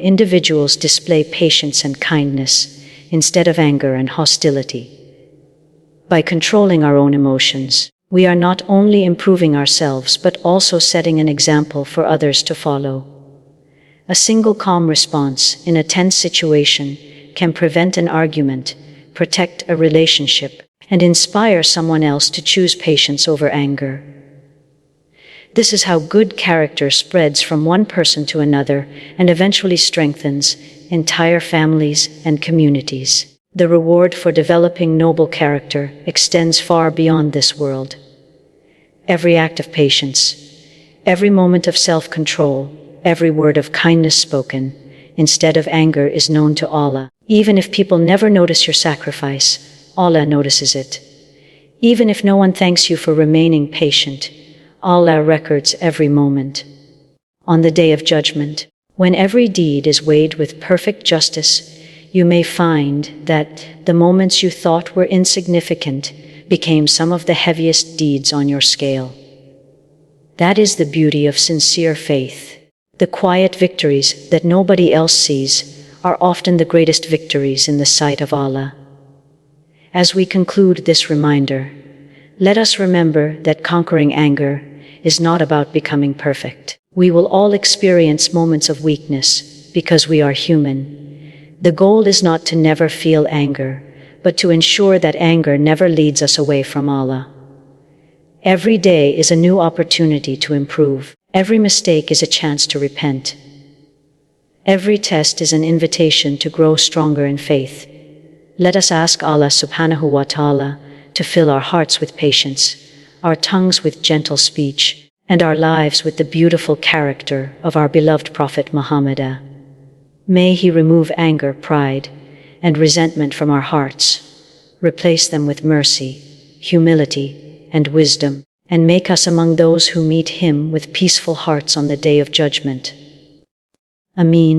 Individuals display patience and kindness instead of anger and hostility. By controlling our own emotions, we are not only improving ourselves but also setting an example for others to follow. A single calm response in a tense situation can prevent an argument, protect a relationship, and inspire someone else to choose patience over anger. This is how good character spreads from one person to another and eventually strengthens entire families and communities. The reward for developing noble character extends far beyond this world. Every act of patience, every moment of self-control, every word of kindness spoken instead of anger is known to Allah. Even if people never notice your sacrifice, Allah notices it. Even if no one thanks you for remaining patient, Allah records every moment. On the Day of Judgment, when every deed is weighed with perfect justice, you may find that the moments you thought were insignificant became some of the heaviest deeds on your scale. That is the beauty of sincere faith. The quiet victories that nobody else sees are often the greatest victories in the sight of Allah. As we conclude this reminder, let us remember that conquering anger is not about becoming perfect. We will all experience moments of weakness because we are human. The goal is not to never feel anger, but to ensure that anger never leads us away from Allah. Every day is a new opportunity to improve. Every mistake is a chance to repent. Every test is an invitation to grow stronger in faith. Let us ask Allah subhanahu wa ta'ala to fill our hearts with patience, our tongues with gentle speech, and our lives with the beautiful character of our beloved Prophet Muhammad. May He remove anger, pride, and resentment from our hearts, replace them with mercy, humility, and wisdom, and make us among those who meet Him with peaceful hearts on the Day of Judgment. Ameen.